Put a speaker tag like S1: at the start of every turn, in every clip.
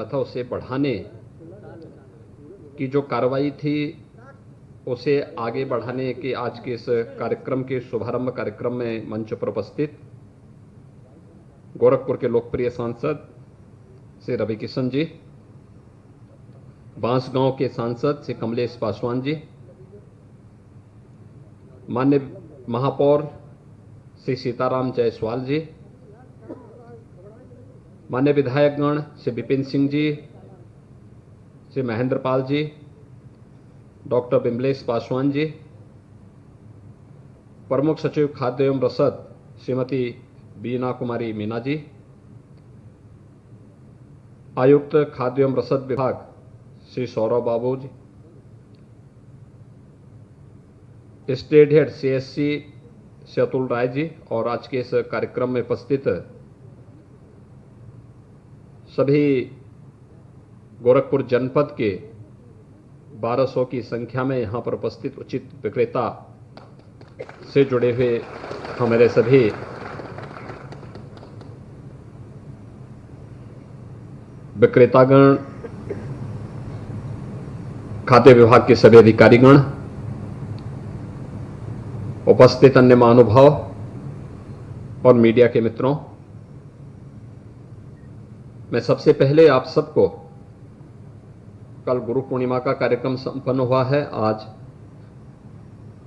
S1: था उसे बढ़ाने की जो कार्रवाई थी उसे आगे बढ़ाने के आज के इस कार्यक्रम के शुभारंभ कार्यक्रम में मंच पर उपस्थित गोरखपुर के लोकप्रिय सांसद श्री रवि किशन जी, बांसगांव के सांसद श्री कमलेश पासवान जी, माननीय महापौर श्री सीताराम जायसवाल जी, माननीय विधायकगण श्री विपिन सिंह जी, श्री महेंद्र पाल जी, डॉक्टर बिमलेश पासवान जी, प्रमुख सचिव खाद्य एवं रसद श्रीमती बीना कुमारी मीना जी, आयुक्त खाद्य एवं रसद विभाग Shri Saurabh Babu ji, state head CSC Shri Atul Rai ji और आज के इस कार्यक्रम में उपस्थित सभी गोरखपुर जनपद के 1200 की संख्या में यहां पर उपस्थित उचित विक्रेता से जुड़े हुए हमारे सभी विक्रेतागण, खाद्य विभाग के सभी अधिकारीगण, उपस्थित अन्य महानुभाव और मीडिया के मित्रों, मैं सबसे पहले आप सबको, कल गुरु पूर्णिमा का कार्यक्रम संपन्न हुआ है, आज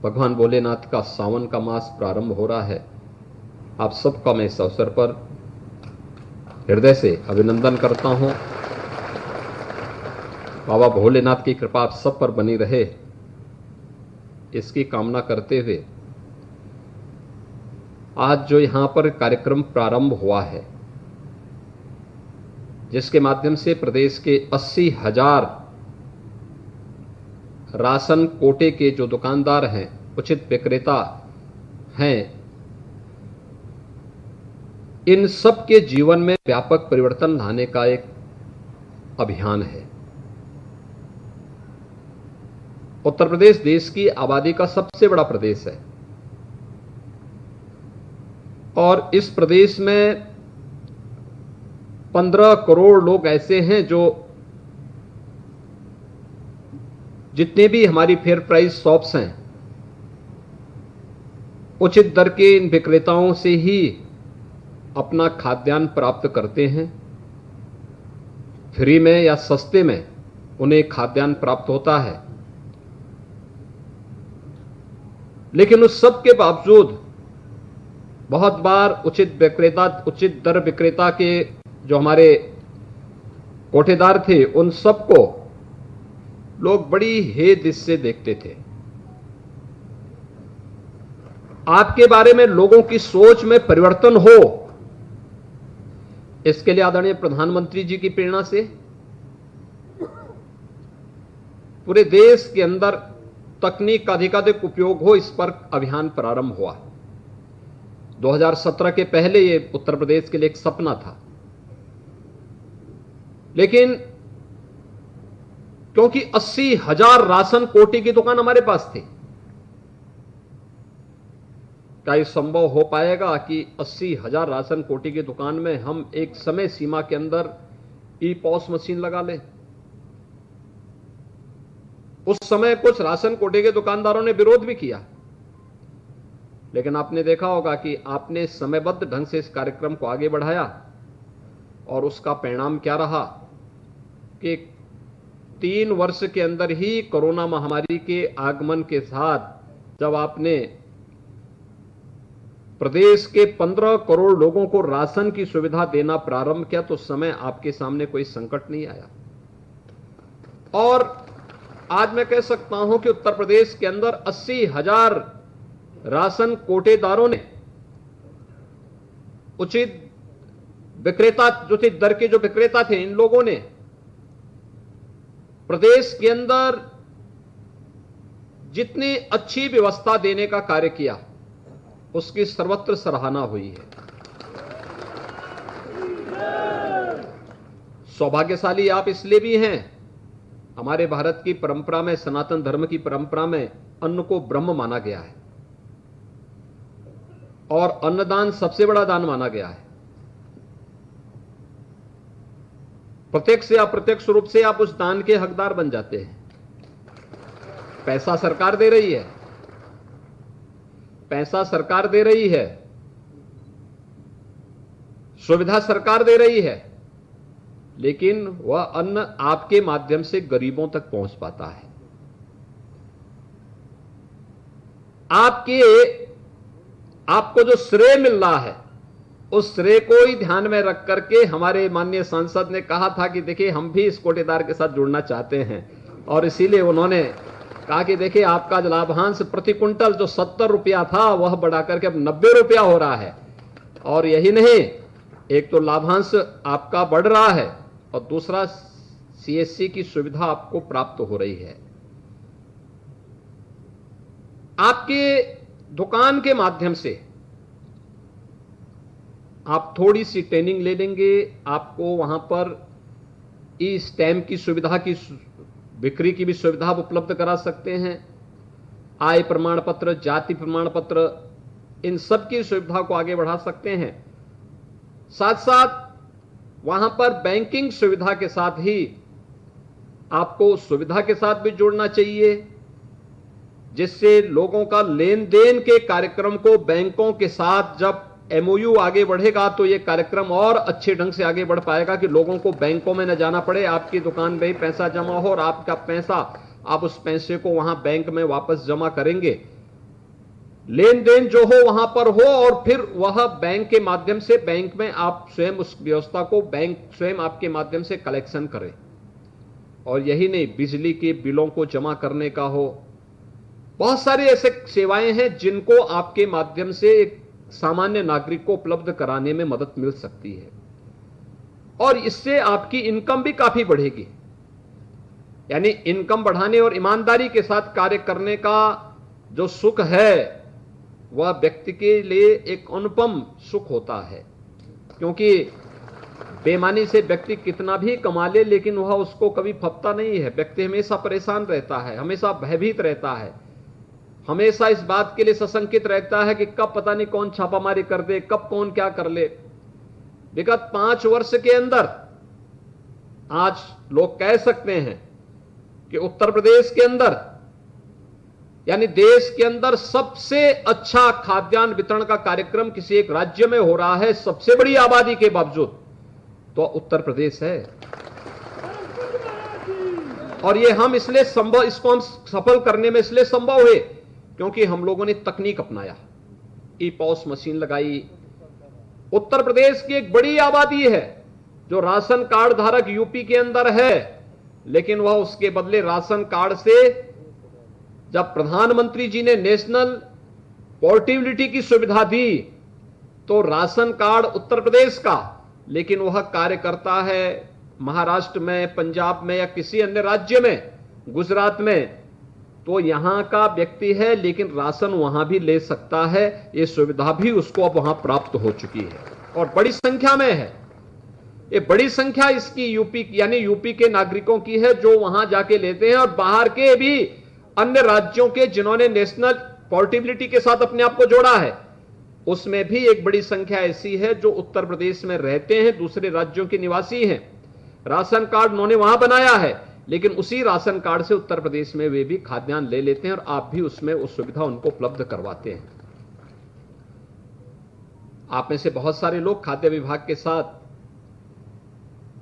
S1: भगवान भोलेनाथ का सावन का मास प्रारंभ हो रहा है। आप सबका मैं इस अवसर पर हृदय से अभिनंदन करता हूं। बाबा भोलेनाथ की कृपा आप सब पर बनी रहे, इसकी कामना करते हुए आज जो यहां पर कार्यक्रम प्रारंभ हुआ है, जिसके माध्यम से प्रदेश के 80,000 राशन कोटे के जो दुकानदार हैं, उचित विक्रेता हैं, इन सब के जीवन में व्यापक परिवर्तन लाने का एक अभियान है। उत्तर प्रदेश देश की आबादी का सबसे बड़ा प्रदेश है और इस प्रदेश में 15 करोड़ लोग ऐसे हैं जो जितने भी हमारी फेयर प्राइस शॉप्स हैं, उचित दर के इन विक्रेताओं से ही अपना खाद्यान्न प्राप्त करते हैं। फ्री में या सस्ते में उन्हें खाद्यान्न प्राप्त होता है, लेकिन उस सब के बावजूद बहुत बार उचित दर विक्रेता के जो हमारे कोठेदार थे, उन सबको लोग बड़ी हेद से देखते थे। आपके बारे में लोगों की सोच में परिवर्तन हो, इसके लिए आदरणीय प्रधानमंत्री जी की प्रेरणा से पूरे देश के अंदर तकनीक का अधिकाधिक उपयोग हो, इस पर अभियान प्रारंभ हुआ। 2017 के पहले यह उत्तर प्रदेश के लिए एक सपना था, लेकिन क्योंकि 80,000 राशन कोटे की दुकान हमारे पास थी, क्या यह संभव हो पाएगा कि 80,000 राशन कोटे की दुकान में हम एक समय सीमा के अंदर ई पॉस मशीन लगा लें? उस समय कुछ राशन कोटे के दुकानदारों ने विरोध भी किया, लेकिन आपने देखा होगा कि आपने समयबद्ध ढंग से इस कार्यक्रम को आगे बढ़ाया और उसका परिणाम क्या रहा कि 3 वर्ष के अंदर ही कोरोना महामारी के आगमन के साथ जब आपने प्रदेश के 15 करोड़ लोगों को राशन की सुविधा देना प्रारंभ किया, तो उस समय आपके सामने कोई संकट नहीं आया। और आज मैं कह सकता हूं कि उत्तर प्रदेश के अंदर 80,000 राशन कोटेदारों ने उचित विक्रेता, उचित दर के जो विक्रेता थे, इन लोगों ने प्रदेश के अंदर जितनी अच्छी व्यवस्था देने का कार्य किया, उसकी सर्वत्र सराहना हुई है। सौभाग्यशाली आप इसलिए भी हैं, हमारे भारत की परंपरा में, सनातन धर्म की परंपरा में अन्न को ब्रह्म माना गया है और अन्नदान सबसे बड़ा दान माना गया है। प्रत्यक्ष या अप्रत्यक्ष रूप से आप उस दान के हकदार बन जाते हैं। पैसा सरकार दे रही है, पैसा सरकार दे रही है, सुविधा सरकार दे रही है, लेकिन वह अन्न आपके माध्यम से गरीबों तक पहुंच पाता है। आपको जो श्रेय मिल रहा है, उस श्रेय को ही ध्यान में रख करके हमारे माननीय सांसद ने कहा था कि देखिए हम भी इस कोटेदार के साथ जुड़ना चाहते हैं, और इसीलिए उन्होंने कहा कि देखिए आपका जो लाभांश प्रति कुंटल जो 70 रुपया था वह बढ़ा करके अब 90 रुपया हो रहा है। और यही नहीं, एक तो लाभांश आपका बढ़ रहा है और दूसरा सीएससी की सुविधा आपको प्राप्त हो रही है। आपके दुकान के माध्यम से आप थोड़ी सी ट्रेनिंग ले लेंगे, आपको वहां पर ई स्टैम्प की सुविधा की बिक्री की भी सुविधा उपलब्ध करा सकते हैं। आय प्रमाण पत्र, जाति प्रमाण पत्र, इन सब की सुविधा को आगे बढ़ा सकते हैं। साथ साथ वहां पर बैंकिंग सुविधा के साथ ही आपको सुविधा के साथ भी जुड़ना चाहिए, जिससे लोगों का लेन देन के कार्यक्रम को बैंकों के साथ जब एमओयू आगे बढ़ेगा तो ये कार्यक्रम और अच्छे ढंग से आगे बढ़ पाएगा कि लोगों को बैंकों में न जाना पड़े, आपकी दुकान में ही पैसा जमा हो और आपका पैसा आप उस पैसे को वहां बैंक में वापस जमा करेंगे, लेन देन जो हो वहां पर हो, और फिर वह बैंक के माध्यम से बैंक में आप स्वयं उस व्यवस्था को बैंक स्वयं आपके माध्यम से कलेक्शन करे। और यही नहीं, बिजली के बिलों को जमा करने का हो, बहुत सारी ऐसे सेवाएं हैं जिनको आपके माध्यम से एक सामान्य नागरिक को उपलब्ध कराने में मदद मिल सकती है, और इससे आपकी इनकम भी काफी बढ़ेगी। यानी इनकम बढ़ाने और ईमानदारी के साथ कार्य करने का जो सुख है वह व्यक्ति के लिए एक अनुपम सुख होता है, क्योंकि बेईमानी से व्यक्ति कितना भी कमा ले लेकिन वह उसको कभी फपता नहीं है। व्यक्ति हमेशा परेशान रहता है, हमेशा भयभीत रहता है, हमेशा इस बात के लिए सशंकित रहता है कि कब पता नहीं कौन छापामारी कर दे, कब कौन क्या कर ले। विगत 5 वर्ष के अंदर आज लोग कह सकते हैं कि उत्तर प्रदेश के अंदर यानी देश के अंदर सबसे अच्छा खाद्यान्न वितरण का कार्यक्रम किसी एक राज्य में हो रहा है, सबसे बड़ी आबादी के बावजूद, तो उत्तर प्रदेश है। और ये हम इसलिए संभव, इसको हम सफल करने में इसलिए संभव हुए क्योंकि हम लोगों ने तकनीक अपनाया, ई पॉस मशीन लगाई। उत्तर प्रदेश की एक बड़ी आबादी है जो राशन कार्ड धारक यूपी के अंदर है, लेकिन वह उसके बदले राशन कार्ड से, जब प्रधानमंत्री जी ने नेशनल पोर्टेबिलिटी की सुविधा दी तो राशन कार्ड उत्तर प्रदेश का, लेकिन वह कार्य करता है महाराष्ट्र में, पंजाब में या किसी अन्य राज्य में, गुजरात में, तो यहां का व्यक्ति है लेकिन राशन वहां भी ले सकता है। यह सुविधा भी उसको अब वहां प्राप्त हो चुकी है और बड़ी संख्या में है। ये बड़ी संख्या इसकी यूपी यानी यूपी के नागरिकों की है जो वहां जाके लेते हैं, और बाहर के भी अन्य राज्यों के जिन्होंने नेशनल पोर्टेबिलिटी के साथ अपने आप को जोड़ा है, उसमें भी एक बड़ी संख्या ऐसी है जो उत्तर प्रदेश में रहते हैं, दूसरे राज्यों के निवासी हैं। राशन कार्ड उन्होंने वहां बनाया है, लेकिन उसी राशन कार्ड से उत्तर प्रदेश में वे भी खाद्यान्न ले लेते हैं और आप भी उसमें उस सुविधा उनको उपलब्ध करवाते हैं। आप में से बहुत सारे लोग खाद्य विभाग के साथ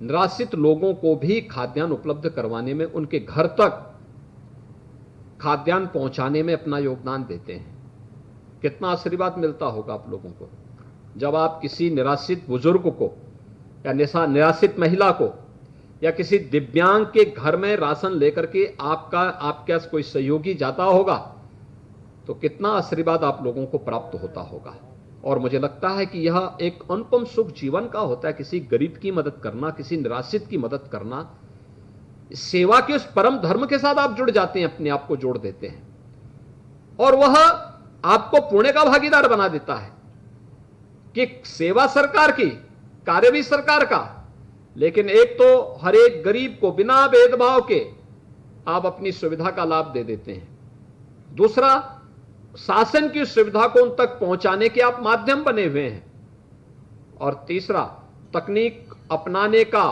S1: निराश्रित लोगों को भी खाद्यान्न उपलब्ध करवाने में, उनके घर तक खाद्यान्न पहुंचाने में अपना योगदान देते हैं। कितना आशीर्वाद मिलता होगा आप लोगों को जब आप किसी निराश्रित बुजुर्ग को या निराश्रित महिला को या किसी दिव्यांग के घर में राशन लेकर के आपके कोई सहयोगी जाता होगा, तो कितना आशीर्वाद आप लोगों को प्राप्त होता होगा। और मुझे लगता है कि यह एक अनुपम सुख जीवन का होता है, किसी गरीब की मदद करना, किसी निराश्रित की मदद करना, सेवा के उस परम धर्म के साथ आप जुड़ जाते हैं, अपने आप को जोड़ देते हैं, और वह आपको पुण्य का भागीदार बना देता है कि सेवा सरकार की, कार्य भी सरकार का, लेकिन एक तो हर एक गरीब को बिना भेदभाव के आप अपनी सुविधा का लाभ दे देते हैं, दूसरा शासन की सुविधा को उन तक पहुंचाने के आप माध्यम बने हुए हैं, और तीसरा तकनीक अपनाने का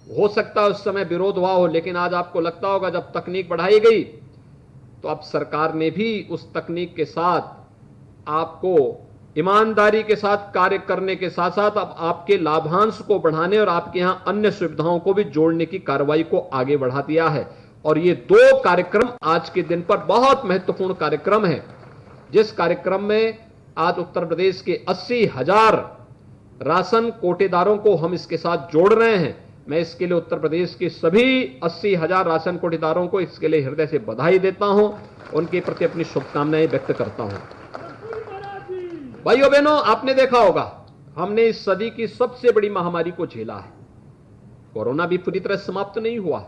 S1: हो सकता है उस समय विरोध हुआ हो, लेकिन आज आपको लगता होगा जब तकनीक बढ़ाई गई तो अब सरकार ने भी उस तकनीक के साथ आपको ईमानदारी के साथ कार्य करने के साथ साथ अब आपके लाभांश को बढ़ाने और आपके यहां अन्य सुविधाओं को भी जोड़ने की कार्रवाई को आगे बढ़ा दिया है। और ये दो कार्यक्रम आज के दिन पर बहुत महत्वपूर्ण कार्यक्रम है, जिस कार्यक्रम में आज उत्तर प्रदेश के 80,000 राशन कोटेदारों को हम इसके साथ जोड़ रहे हैं। मैं इसके लिए उत्तर प्रदेश के सभी 80,000 राशन कोटेदारों को इसके लिए हृदय से बधाई देता हूं, उनके प्रति अपनी शुभकामनाएं व्यक्त करता हूं। भाइयों बहनों, आपने देखा होगा हमने इस सदी की सबसे बड़ी महामारी को झेला है। कोरोना भी पूरी तरह समाप्त नहीं हुआ,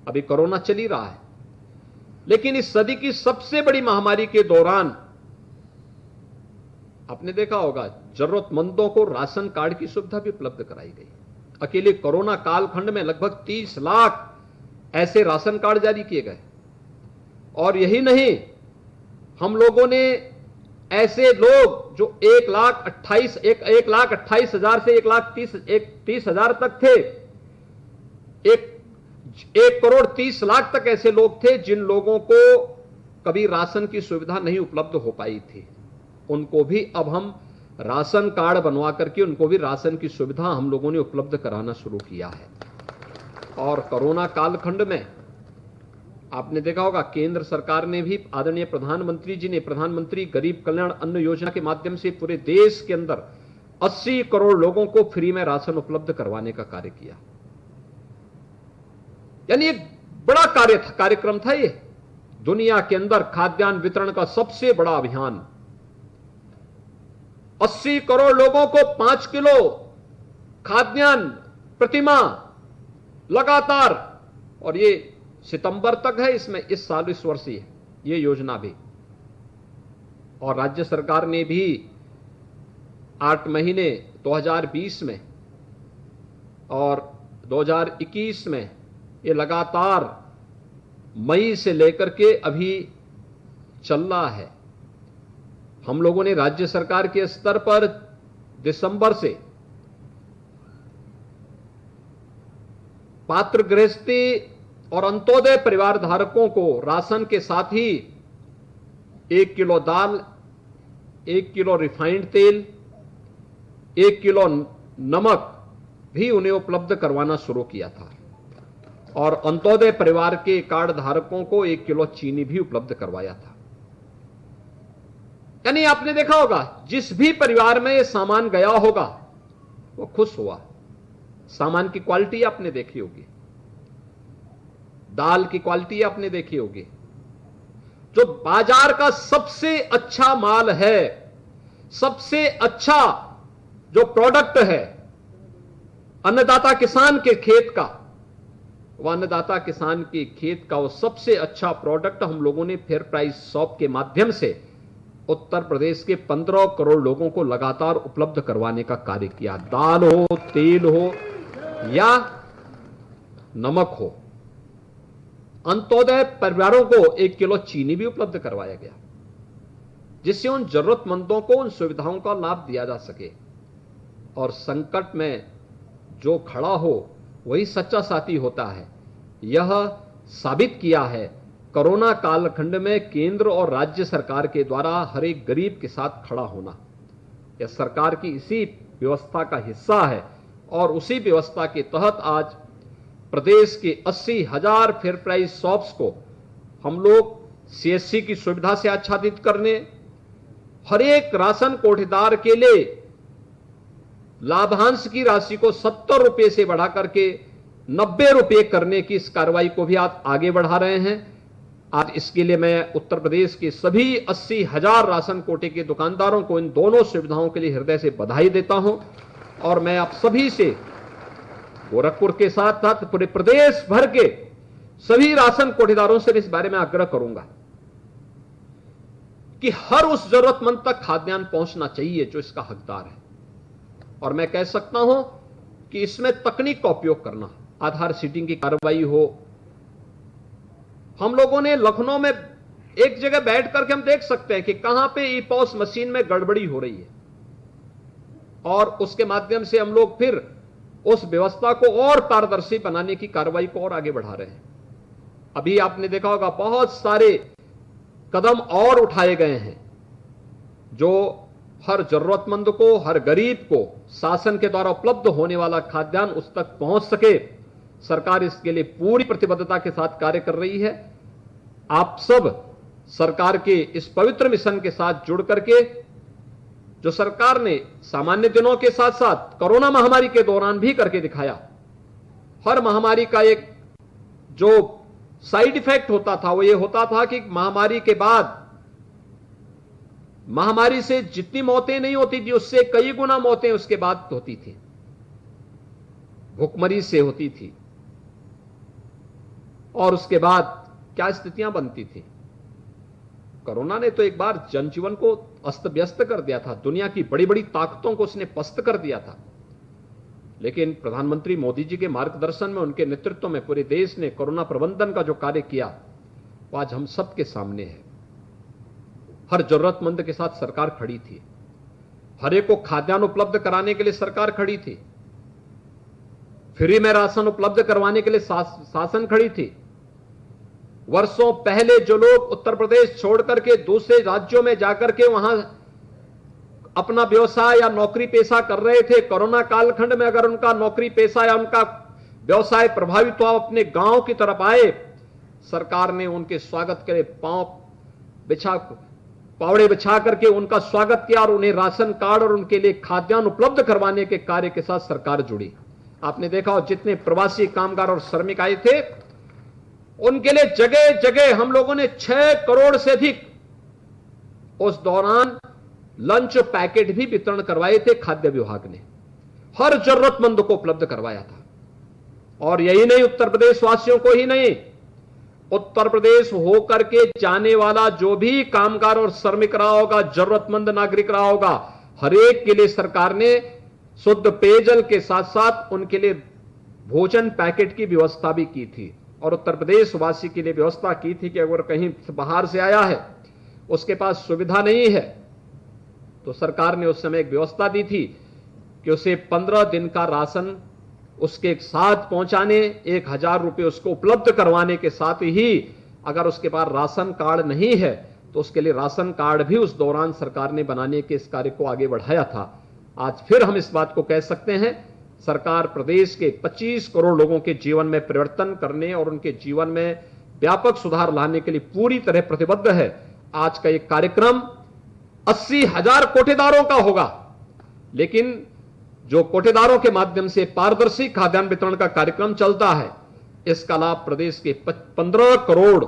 S1: अभी कोरोना चल ही रहा है, लेकिन इस सदी की सबसे बड़ी महामारी के दौरान आपने देखा होगा जरूरतमंदों को राशन कार्ड की सुविधा भी उपलब्ध कराई गई। अकेले कोरोना कालखंड में लगभग 30 लाख ऐसे राशन कार्ड जारी किए गए। और यही नहीं, हम लोगों ने ऐसे लोग जो 1,28,000 से 1,30,000 तक थे, 1,30,00,000 तक ऐसे लोग थे जिन लोगों को कभी राशन की सुविधा नहीं उपलब्ध हो पाई थी। उनको भी अब हम राशन कार्ड बनवा करके उनको भी राशन की सुविधा हम लोगों ने उपलब्ध कराना शुरू किया है। और कोरोना कालखंड में आपने देखा होगा केंद्र सरकार ने भी, आदरणीय प्रधानमंत्री जी ने प्रधानमंत्री गरीब कल्याण अन्न योजना के माध्यम से पूरे देश के अंदर 80 करोड़ लोगों को फ्री में राशन उपलब्ध करवाने का कार्य किया। यानी एक बड़ा कार्यक्रम था ये, दुनिया के अंदर खाद्यान्न वितरण का सबसे बड़ा अभियान। 80 करोड़ लोगों को 5 किलो खाद्यान्न प्रतिमाह लगातार, और ये सितंबर तक है, इसमें इस साल इस वर्ष ही है ये योजना भी। और राज्य सरकार ने भी 8 महीने 2020 में और 2021 में ये लगातार मई से लेकर के अभी चल रहा है। हम लोगों ने राज्य सरकार के स्तर पर दिसंबर से पात्र गृहस्थी और अंत्योदय परिवार धारकों को राशन के साथ ही 1 किलो दाल, 1 किलो रिफाइंड तेल, 1 किलो नमक भी उन्हें उपलब्ध करवाना शुरू किया था। और अंत्योदय परिवार के कार्ड धारकों को 1 किलो चीनी भी उपलब्ध करवाया था। यानी आपने देखा होगा जिस भी परिवार में यह सामान गया होगा वो खुश हुआ। सामान की क्वालिटी आपने देखी होगी, दाल की क्वालिटी आपने देखी होगी। जो बाजार का सबसे अच्छा माल है, सबसे अच्छा जो प्रोडक्ट है अन्नदाता किसान के खेत का, वह अन्नदाता किसान के खेत का वो सबसे अच्छा प्रोडक्ट हम लोगों ने फेयर प्राइस शॉप के माध्यम से उत्तर प्रदेश के 15 करोड़ लोगों को लगातार उपलब्ध करवाने का कार्य किया। दाल हो, तेल हो या नमक हो। अंत्योदय परिवारों को 1 किलो चीनी भी उपलब्ध करवाया गया, जिससे उन जरूरतमंदों को उन सुविधाओं का लाभ दिया जा सके। और संकट में जो खड़ा हो वही सच्चा साथी होता है, यह साबित किया है कोरोना कालखंड में केंद्र और राज्य सरकार के द्वारा हर एक गरीब के साथ खड़ा होना। यह सरकार की इसी व्यवस्था का हिस्सा है और उसी व्यवस्था के तहत आज प्रदेश के 80,000 फेयर प्राइस शॉप्स को हम लोग सीएससी की सुविधा से आच्छादित करने, हर एक राशन कोटेदार के लिए लाभांश की राशि को 70 रुपए से बढ़ा करके 90 रुपए करने की इस कार्रवाई को भी आज आगे बढ़ा रहे हैं। आज इसके लिए मैं उत्तर प्रदेश के सभी 80,000 राशन कोटे के दुकानदारों को इन दोनों सुविधाओं के लिए हृदय से बधाई देता हूं। और मैं आप सभी से गोरखपुर के साथ साथ पूरे प्रदेश भर के सभी राशन कोटेदारों से इस बारे में आग्रह करूंगा कि हर उस जरूरतमंद तक खाद्यान्न पहुंचना चाहिए जो इसका हकदार है। और मैं कह सकता हूं कि इसमें तकनीक का उपयोग करना, आधार सीडिंग की कार्रवाई हो। हम लोगों ने लखनऊ में एक जगह बैठ करके हम देख सकते हैं कि कहां पे ई-पॉस मशीन में गड़बड़ी हो रही है, और उसके माध्यम से हम लोग फिर उस व्यवस्था को और पारदर्शी बनाने की कार्रवाई को और आगे बढ़ा रहे हैं। अभी आपने देखा होगा बहुत सारे कदम और उठाए गए हैं जो हर जरूरतमंद को, हर गरीब को शासन के द्वारा उपलब्ध होने वाला खाद्यान्न उस तक पहुंच सके। सरकार इसके लिए पूरी प्रतिबद्धता के साथ कार्य कर रही है। आप सब सरकार के इस पवित्र मिशन के साथ जुड़ करके, जो सरकार ने सामान्य दिनों के साथ साथ कोरोना महामारी के दौरान भी करके दिखाया, हर महामारी का एक जो साइड इफेक्ट होता था वो ये होता था कि महामारी के बाद महामारी से जितनी मौतें नहीं होती थी उससे कई गुना मौतें उसके बाद होती थी, भूखमरी से होती थी। और उसके बाद क्या स्थितियां बनती थी। कोरोना ने तो एक बार जनजीवन को अस्त व्यस्त कर दिया था, दुनिया की बड़ी बड़ी ताकतों को उसने पस्त कर दिया था। लेकिन प्रधानमंत्री मोदी जी के मार्गदर्शन में, उनके नेतृत्व में पूरे देश ने कोरोना प्रबंधन का जो कार्य किया वो आज हम सबके सामने है। हर जरूरतमंद के साथ सरकार खड़ी थी, हर एक को खाद्यान्न उपलब्ध कराने के लिए सरकार खड़ी थी, फ्री में राशन उपलब्ध करवाने के लिए शासन खड़ी थी। वर्षों पहले जो लोग उत्तर प्रदेश छोड़ करके दूसरे राज्यों में जाकर के वहां अपना व्यवसाय या नौकरी पेशा कर रहे थे, कोरोना कालखंड में अगर उनका नौकरी पेशा या उनका व्यवसाय प्रभावित हुआ, अपने गांव की तरफ आए, सरकार ने उनके स्वागत के लिए पावड़े बिछा करके उनका स्वागत किया और उन्हें राशन कार्ड और उनके लिए खाद्यान्न उपलब्ध करवाने के कार्य के साथ सरकार जुड़ी। आपने देखा हो जितने प्रवासी कामगार और श्रमिक आए थे उनके लिए जगह जगह हम लोगों ने 6 करोड़ से अधिक उस दौरान लंच पैकेट भी वितरण करवाए थे। खाद्य विभाग ने हर जरूरतमंद को उपलब्ध करवाया था। और यही नहीं, उत्तर प्रदेश वासियों को ही नहीं, उत्तर प्रदेश होकर के जाने वाला जो भी कामगार और श्रमिक रहा होगा, जरूरतमंद नागरिक रहा होगा, हर एक के लिए सरकार ने शुद्ध पेयजल के साथ साथ उनके लिए भोजन पैकेट की व्यवस्था भी की थी। और उत्तर प्रदेश वासी के लिए व्यवस्था की थी कि अगर कहीं बाहर से आया है, उसके पास सुविधा नहीं है, तो सरकार ने उस समय एक व्यवस्था दी थी कि उसे 15 दिन का राशन उसके साथ पहुंचाने, 1000 रुपये उसको उपलब्ध करवाने के साथ ही अगर उसके पास राशन कार्ड नहीं है तो उसके लिए राशन कार्ड भी उस दौरान सरकार ने बनाने के इस कार्य को आगे बढ़ाया था। आज फिर हम इस बात को कह सकते हैं, सरकार प्रदेश के 25 करोड़ लोगों के जीवन में परिवर्तन करने और उनके जीवन में व्यापक सुधार लाने के लिए पूरी तरह प्रतिबद्ध है। आज का एक कार्यक्रम 80,000 कोटेदारों का होगा, लेकिन जो कोटेदारों के माध्यम से पारदर्शी खाद्यान्न वितरण का कार्यक्रम चलता है, इसका लाभ प्रदेश के 15 करोड़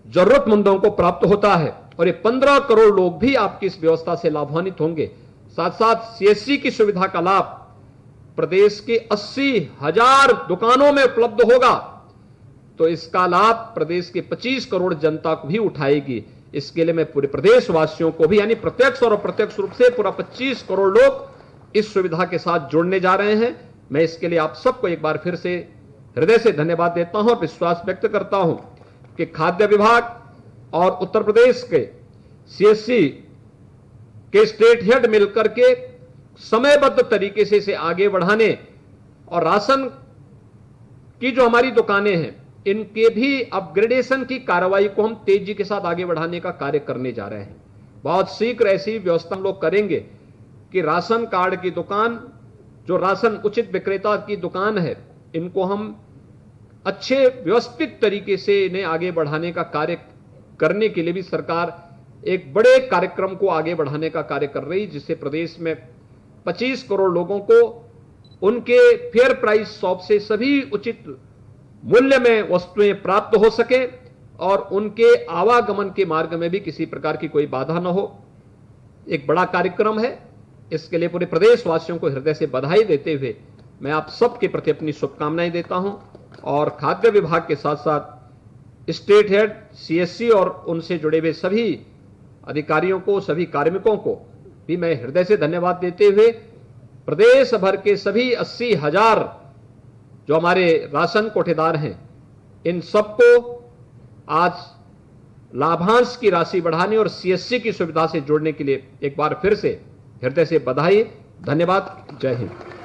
S1: जरूरतमंदों को प्राप्त होता है। और ये 15 करोड़ लोग भी आपकी इस व्यवस्था से लाभान्वित होंगे। साथ साथ सीएससी की सुविधा का लाभ प्रदेश के 80,000 दुकानों में उपलब्ध होगा, तो इसका लाभ प्रदेश के 25 करोड़ जनता को भी उठाएगी। इसके लिए मैं पूरे प्रदेश वासियों को भी, यानी प्रत्यक्ष और अप्रत्यक्ष रूप से पूरा 25 करोड़ लोग इस सुविधा के साथ जुड़ने जा रहे हैं। मैं इसके लिए आप सबको एक बार फिर से हृदय से धन्यवाद देता हूं और विश्वास व्यक्त करता हूं कि खाद्य विभाग और उत्तर प्रदेश के सीएससी के स्टेट हेड मिलकर के समयबद्ध तरीके से इसे आगे बढ़ाने और राशन की जो हमारी दुकानें हैं इनके भी अपग्रेडेशन की कार्रवाई को हम तेजी के साथ आगे बढ़ाने का कार्य करने जा रहे हैं। बहुत शीघ्र ऐसी व्यवस्था हम लोग करेंगे कि राशन कार्ड की दुकान, जो राशन उचित विक्रेता की दुकान है, इनको हम अच्छे व्यवस्थित तरीके से इन्हें आगे बढ़ाने का कार्य करने के लिए भी सरकार एक बड़े कार्यक्रम को आगे बढ़ाने का कार्य कर रही है, जिससे प्रदेश में 25 करोड़ लोगों को उनके फेयर प्राइस शॉप से सभी उचित मूल्य में वस्तुएं प्राप्त हो सके और उनके आवागमन के मार्ग में भी किसी प्रकार की कोई बाधा न हो। एक बड़ा कार्यक्रम है, इसके लिए पूरे प्रदेश वासियों को हृदय से बधाई देते हुए मैं आप सबके प्रति अपनी शुभकामनाएं देता हूं और खाद्य विभाग के साथ साथ स्टेट हेड, सीएससी और उनसे जुड़े हुए सभी अधिकारियों को, सभी कार्मिकों को भी मैं हृदय से धन्यवाद देते हुए प्रदेश भर के सभी 80,000 जो हमारे राशन कोटेदार हैं, इन सबको आज लाभांश की राशि बढ़ाने और सीएससी की सुविधा से जोड़ने के लिए एक बार फिर से हृदय से बधाई, धन्यवाद। जय हिंद।